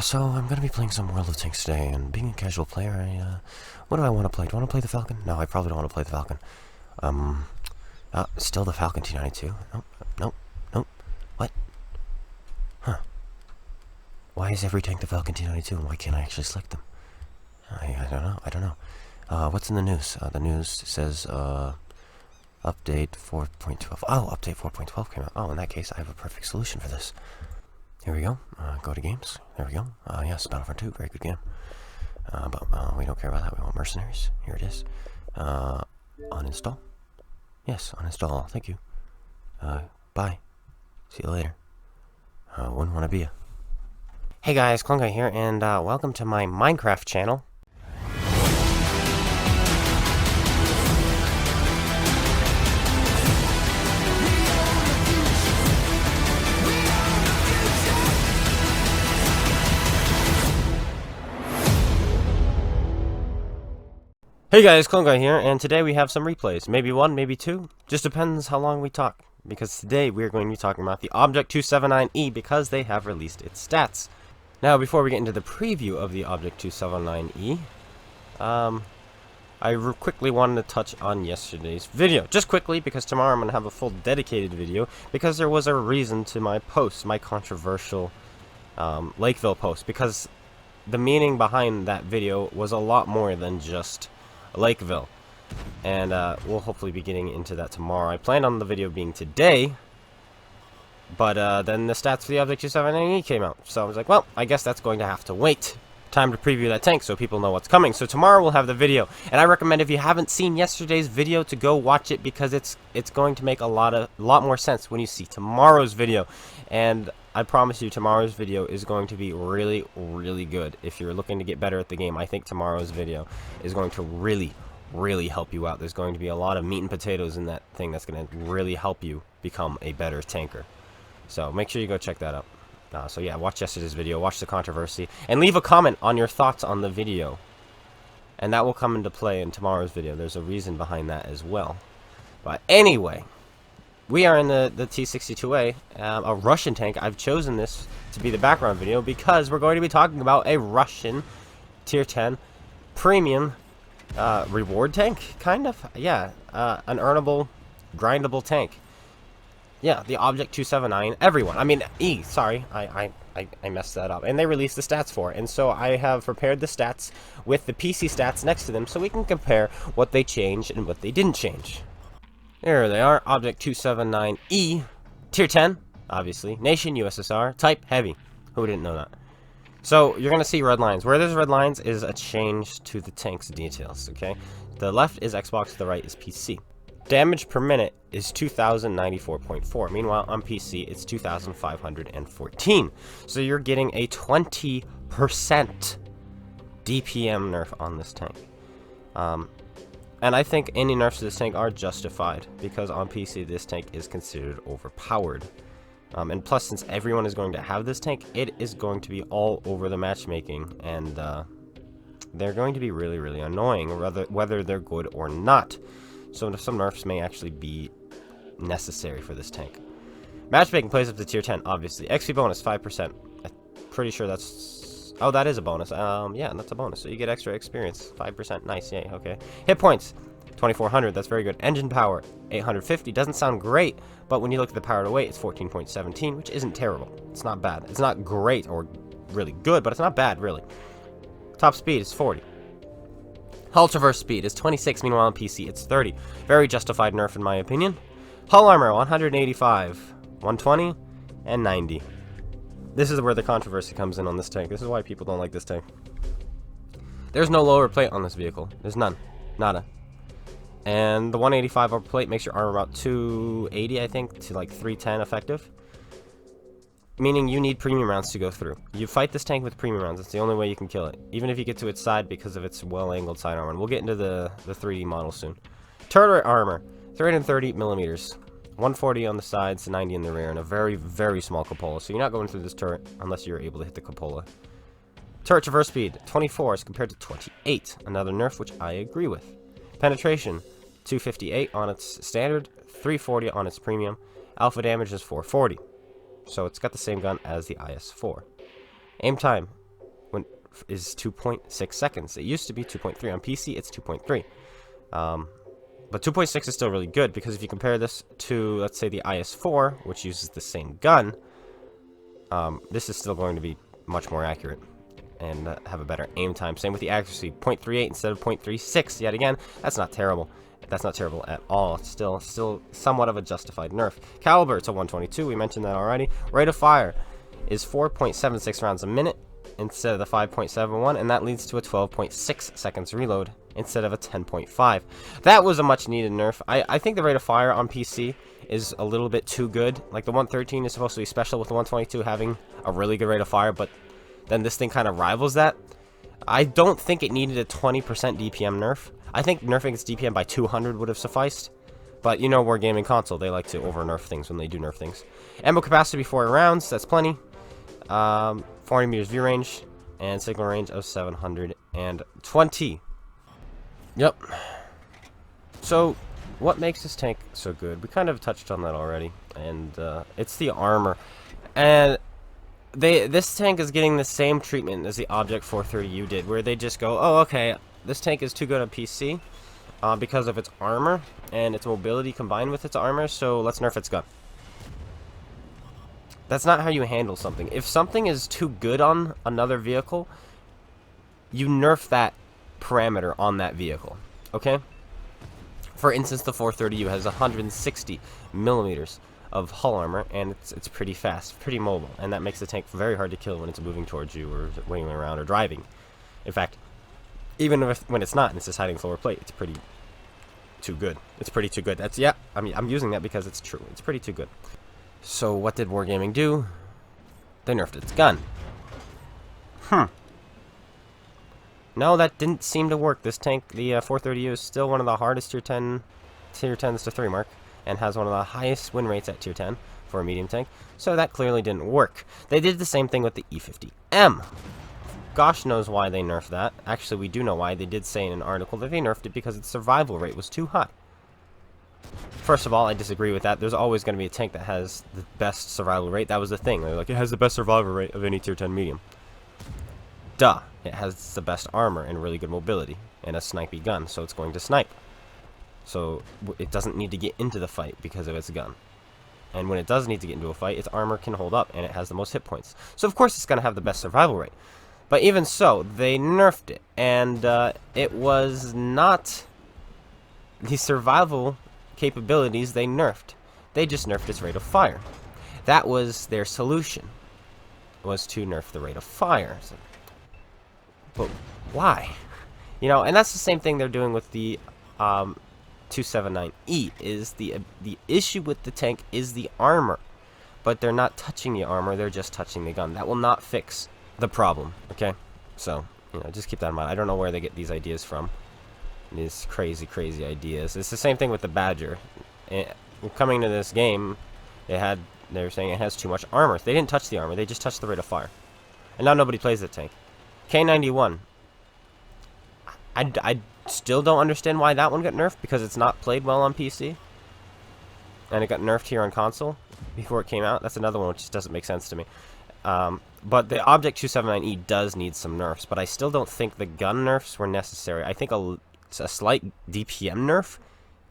So I'm going to be playing some World of Tanks today, and being a casual player, what do I want to play? Do I want to play the Falcon? No, I probably don't want to play the Falcon. Still the Falcon T92. Nope. What? Huh. Why is every tank the Falcon T92, and why can't I actually select them? I don't know. What's in the news? The news says, update 4.12. Oh, update 4.12 came out. Oh, in that case, I have a perfect solution for this. Here we go. Go to games. There we go. Yes, Battlefront 2, very good game. But we don't care about that. We want Mercenaries. Here it is. Uninstall. Yes, uninstall. Thank you. Bye. See you later. Wouldn't want to be ya. Hey guys, Clone Guy here, and welcome to my Minecraft channel. Hey guys, Clone Guy here, and today we have some replays. Maybe one, maybe two. Just depends how long we talk. Because today we are going to be talking about the Object 279E because they have released its stats. Now, before we get into the preview of the Object 279E, I quickly wanted to touch on yesterday's video. Just quickly, because tomorrow I'm going to have a full dedicated video, because there was a reason to my post, my controversial Lakeville post, because the meaning behind that video was a lot more than just Lakeville, and we'll hopefully be getting into that tomorrow. I planned on the video being today, but then the stats for the Object 279E came out, so I was like, well, I guess that's going to have to wait. Time to preview that tank so people know what's coming. So tomorrow we'll have the video, and I recommend if you haven't seen yesterday's video to go watch it, because it's going to make a lot more sense when you see tomorrow's video. And I promise you, tomorrow's video is going to be really, really good. If you're looking to get better at the game, I think tomorrow's video is going to really, really help you out. There's going to be a lot of meat and potatoes in that thing that's going to really help you become a better tanker. So make sure you go check that out. So yeah, watch yesterday's video, watch the controversy, and leave a comment on your thoughts on the video. And that will come into play in tomorrow's video. There's a reason behind that as well. But anyway, we are in the T-62A, a Russian tank. I've chosen this to be the background video because we're going to be talking about a Russian Tier 10 premium reward tank, kind of. Yeah, an earnable, grindable tank. Yeah, the Object 279, everyone. I mean, sorry, I messed that up. And they released the stats for it. And so I have prepared the stats with the PC stats next to them so we can compare what they changed and what they didn't change. There they are, Object 279E, Tier 10, obviously. Nation, USSR, type, heavy. Who didn't know that? So, you're going to see red lines. Where there's red lines is a change to the tank's details, okay? The left is Xbox, the right is PC. Damage per minute is 2,094.4. Meanwhile, on PC, it's 2,514. So you're getting a 20% DPM nerf on this tank. And I think any nerfs to this tank are justified, because on PC, this tank is considered overpowered. And plus, since everyone is going to have this tank, it is going to be all over the matchmaking, and they're going to be really, really annoying, whether they're good or not. So some nerfs may actually be necessary for this tank. Matchmaking plays up to Tier 10, obviously. XP bonus, 5%. I'm pretty sure that's... Oh, that is a bonus. Yeah, that's a bonus. So you get extra experience. 5%. Nice, yay, okay. Hit points, 2,400. That's very good. Engine power, 850. Doesn't sound great, but when you look at the power to weight, it's 14.17, which isn't terrible. It's not bad. It's not great or really good, but it's not bad, really. Top speed is 40. Hull traverse speed is 26, meanwhile on PC it's 30. Very justified nerf in my opinion. Hull armor, 185, 120, and 90. This is where the controversy comes in on this tank. This is why people don't like this tank. There's no lower plate on this vehicle. There's none. Nada. And the 185 upper plate makes your armor about 280, I think, to like 310 effective. Meaning you need premium rounds to go through. You fight this tank with premium rounds. It's the only way you can kill it. Even if you get to its side because of its well-angled side armor. And we'll get into the 3D model soon. Turret armor, 330 millimeters. 140 on the sides, 90 in the rear, and a very, very small cupola. So you're not going through this turret unless you're able to hit the cupola. Turret traverse speed, 24 as compared to 28. Another nerf, which I agree with. Penetration, 258 on its standard, 340 on its premium. Alpha damage is 440. So it's got the same gun as the IS-4. Aim time, is 2.6 seconds. It used to be 2.3 on PC. It's 2.3. But 2.6 is still really good, because if you compare this to, let's say, the IS-4, which uses the same gun, this is still going to be much more accurate and have a better aim time. Same with the accuracy, 0.38 instead of 0.36. Yet again, that's not terrible. That's not terrible at all. It's still somewhat of a justified nerf. Caliber, it's a 122. We mentioned that already. Rate of fire is 4.76 rounds a minute instead of the 5.71, and that leads to a 12.6 seconds reload instead of a 10.5. That was a much needed nerf. I think the rate of fire on PC is a little bit too good. Like, the 113 is supposed to be special, with the 122 having a really good rate of fire, but then this thing kind of rivals that. I don't think it needed a 20% DPM nerf. I think nerfing its DPM by 200 would have sufficed. But, you know, Wargaming console, they like to over-nerf things when they do nerf things. Ammo capacity 4 rounds, that's plenty. 40 meters view range, and signal range of 720. Yep. So, what makes this tank so good? We kind of touched on that already, and it's the armor. And this tank is getting the same treatment as the Object 430U did, where they just go, oh, okay, this tank is too good on PC because of its armor and its mobility combined with its armor, so let's nerf its gun. That's not how you handle something. If something is too good on another vehicle, you nerf that parameter on that vehicle, okay? For instance, the 430U has 160 millimeters of hull armor, and it's pretty fast, pretty mobile, and that makes the tank very hard to kill when it's moving towards you or winging around or driving. In fact, even when it's not and it's just hiding lower plate, it's pretty too good. It's pretty too good. That's, yeah, I mean, I'm using that because it's true. It's pretty too good. So what did Wargaming do? They nerfed its gun. No, that didn't seem to work. This tank, the 430U, is still one of the hardest tier 10s to 3 mark, and has one of the highest win rates at tier 10 for a medium tank, so that clearly didn't work. They did the same thing with the E50M. Gosh knows why they nerfed that. Actually, we do know why. They did say in an article that they nerfed it because its survival rate was too high. First of all, I disagree with that. There's always going to be a tank that has the best survival rate. That was the thing. They're like, it has the best survival rate of any tier 10 medium. Duh. It has the best armor and really good mobility and a snipey gun, so it's going to snipe. So it doesn't need to get into the fight because of its gun. And when it does need to get into a fight, its armor can hold up, and it has the most hit points. So of course it's going to have the best survival rate. But even so, they nerfed it, and it was not the survival capabilities they nerfed. They just nerfed its rate of fire. That was their solution, was to nerf the rate of fire. So, but why? You know, and that's the same thing they're doing with the 279E. Is the issue with the tank is the armor, but they're not touching the armor, they're just touching the gun. That will not fix the problem, okay? So, you know, just keep that in mind. I don't know where they get these ideas from. These crazy ideas. It's the same thing with the Badger. Coming to this game, they were saying it has too much armor. They didn't touch the armor, they just touched the rate of fire. And now nobody plays that tank. K91. I still don't understand why that one got nerfed, because it's not played well on PC. And it got nerfed here on console before it came out. That's another one which just doesn't make sense to me. But the Object 279E does need some nerfs, but I still don't think the gun nerfs were necessary. I think a slight DPM nerf,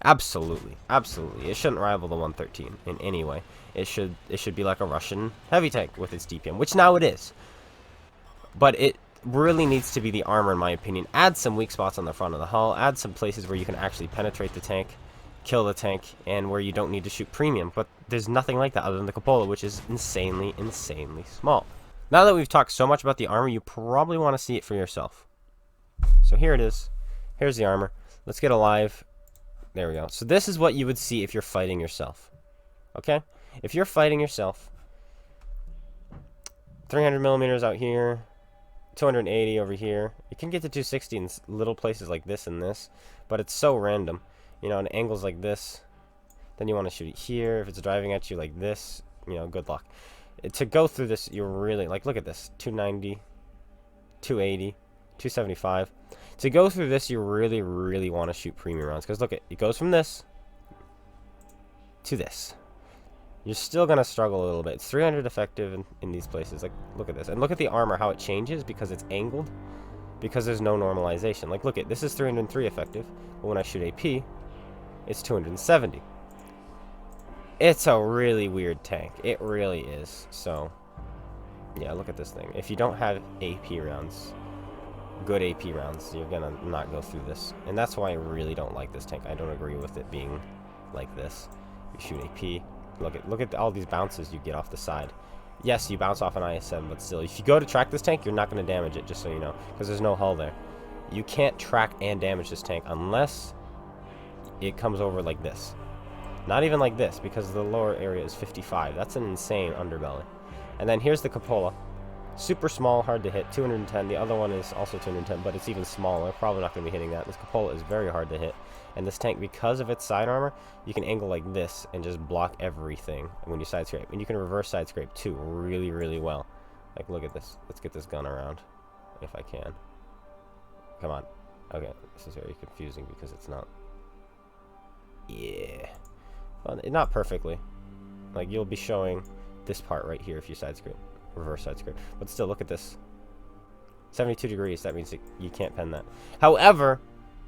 absolutely. It shouldn't rival the 113 in any way. It should be like a Russian heavy tank with its DPM, which now it is. But it really needs to be the armor, in my opinion. Add some weak spots on the front of the hull. Add some places where you can actually penetrate the tank, kill the tank, and where you don't need to shoot premium. But there's nothing like that other than the cupola, which is insanely small. Now that we've talked so much about the armor, you probably want to see it for yourself. So here it is. Here's the armor. Let's get alive. There we go. So this is what you would see if you're fighting yourself. Okay? If you're fighting yourself, 300 millimeters out here, 280 over here. You can get to 260 in little places like this and this, but it's so random. You know, in angles like this, then you want to shoot it here. If it's driving at you like this, you know, good luck. To go through this, you're really, like, look at this, 290, 280, 275. To go through this, you really want to shoot premium rounds, because look, it goes from this to this. you're still going to struggle a little bit. It's 300 effective in these places. Like, look at this. And look at the armor, how it changes because it's angled. Because there's no normalization. Like, look at this is 303 effective. But when I shoot AP, it's 270. It's a really weird tank. It really is. So, yeah, look at this thing. If you don't have AP rounds, good AP rounds, you're going to not go through this. And that's why I really don't like this tank. I don't agree with it being like this. You shoot AP. Look at all these bounces you get off the side. Yes, you bounce off an IS-7, but still, if you go to track this tank, you're not going to damage it, just so you know, because there's no hull there. You can't track and damage this tank unless it comes over like this. Not even like this, because the lower area is 55. That's an insane underbelly. And then here's the cupola. Super small, hard to hit, 210. The other one is also 210, but it's even smaller. Probably not going to be hitting that. This cupola is very hard to hit. And this tank, because of its side armor, you can angle like this and just block everything when you side scrape. And you can reverse side scrape too, really, really well. Like, look at this. Let's get this gun around, if I can. Come on. Okay, this is very confusing because it's not. Yeah. Well, not perfectly. Like, you'll be showing this part right here if you side scrape. Reverse side scrape. But still, look at this. 72 degrees. That means you can't pen that. However,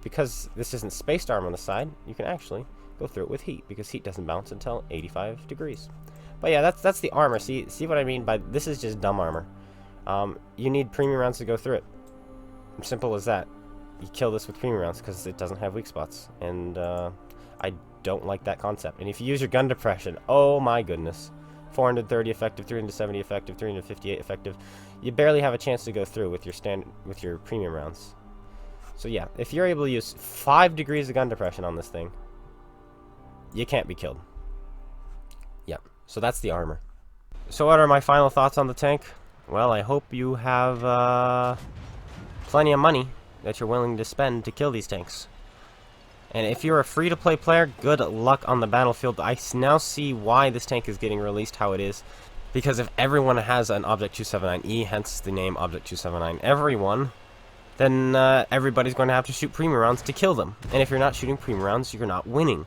because this isn't spaced arm on the side, you can actually go through it with heat, because heat doesn't bounce until 85 degrees. But yeah, that's the armor. See what I mean by this is just dumb armor. You need premium rounds to go through it. Simple as that. You kill this with premium rounds because it doesn't have weak spots, and I don't like that concept. And if you use your gun depression, oh my goodness, 430 effective, 370 effective, 358 effective, you barely have a chance to go through with your premium rounds. So yeah, if you're able to use 5 degrees of gun depression on this thing, you can't be killed. Yeah, so that's the armor. So what are my final thoughts on the tank? Well, I hope you have plenty of money that you're willing to spend to kill these tanks. And if you're a free-to-play player, good luck on the battlefield. I now see why this tank is getting released how it is. Because if everyone has an Object 279E, hence the name Object 279, everyone, then everybody's going to have to shoot premium rounds to kill them. And if you're not shooting premium rounds, you're not winning.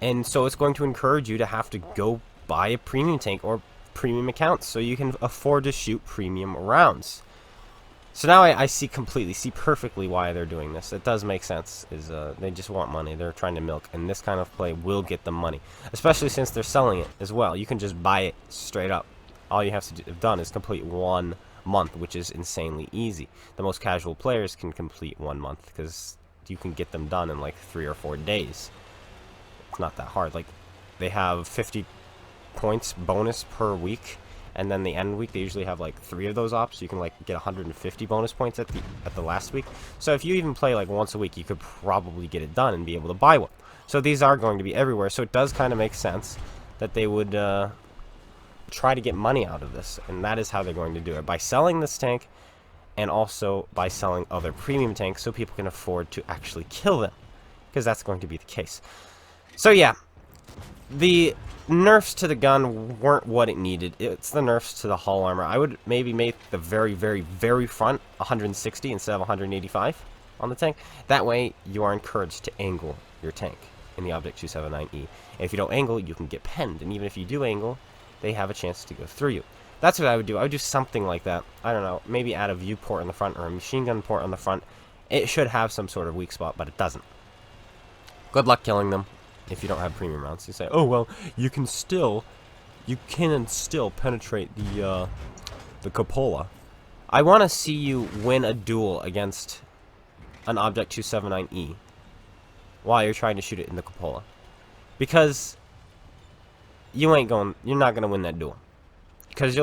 And so it's going to encourage you to have to go buy a premium tank or premium accounts so you can afford to shoot premium rounds. So now I see perfectly why they're doing this. It does make sense. They just want money. They're trying to milk, and this kind of play will get them money, especially since they're selling it as well. You can just buy it straight up. All you have to have done is complete 1 month, which is insanely easy. The most casual players can complete 1 month because you can get them done in like 3 or 4 days. It's not that hard. Like, they have 50 points bonus per week, and then the end week they usually have like 3 of those ops, so you can like get 150 bonus points at the last week. So if you even play like once a week, you could probably get it done and be able to buy one. So these are going to be everywhere, so it does kind of make sense that they would try to get money out of this, and that is how they're going to do it, by selling this tank and also by selling other premium tanks so people can afford to actually kill them, because that's going to be the case. So yeah, the nerfs to the gun weren't what it needed. It's the nerfs to the hull armor. I would maybe make the very, very, very front 160 instead of 185 on the tank. That way you are encouraged to angle your tank in the Object 279E. And if you don't angle, you can get penned, and even if you do angle, they have a chance to go through you. That's what I would do. I would do something like that. I don't know, maybe add a viewport on the front or a machine gun port on the front. It should have some sort of weak spot, but it doesn't. Good luck killing them if you don't have premium rounds. You say, oh well, you can still penetrate the cupola. I want to see you win a duel against an Object 279E while you're trying to shoot it in the cupola, because you're not gonna win that duel. Because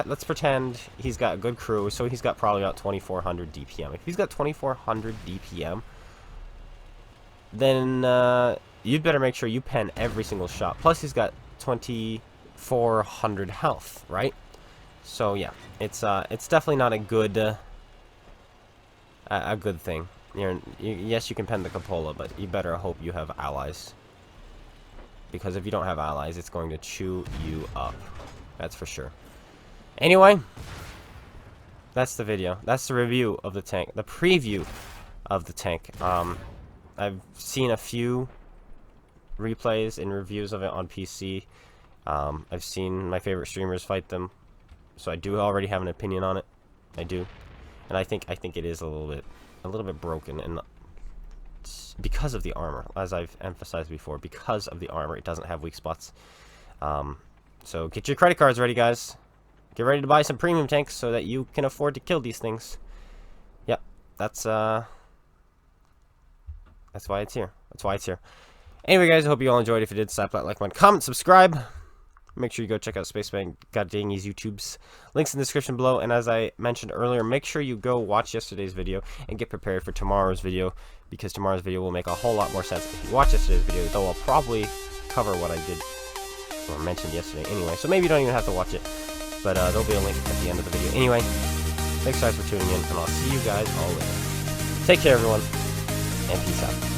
let's pretend he's got a good crew, so he's got probably about 2400 DPM. If he's got 2400 DPM, then you'd better make sure you pen every single shot. Plus, he's got 2400 health, right? So yeah, it's definitely not a good thing. Yes, you can pen the cupola, but you better hope you have allies. Because if you don't have allies, it's going to chew you up. That's for sure. Anyway, that's the video. That's the review of the tank. The preview of the tank. I've seen a few replays and reviews of it on PC. I've seen my favorite streamers fight them, so I do already have an opinion on it. I do, and I think it is a little bit broken, and because of the armor, as I've emphasized before, because of the armor, it doesn't have weak spots. So get your credit cards ready, guys. Get ready to buy some premium tanks so that you can afford to kill these things. Yep, that's why it's here. That's why it's here. Anyway, guys, I hope you all enjoyed. If you did, slap that like button, comment, subscribe. Make sure you go check out Spaceman GotADingy's YouTube's links in the description below. And as I mentioned earlier, make sure you go watch yesterday's video and get prepared for tomorrow's video, because tomorrow's video will make a whole lot more sense if you watch yesterday's video, though I'll probably cover what I did or mentioned yesterday anyway. So maybe you don't even have to watch it, but there'll be a link at the end of the video. Anyway, thanks guys for tuning in, and I'll see you guys all later. Take care, everyone, and peace out.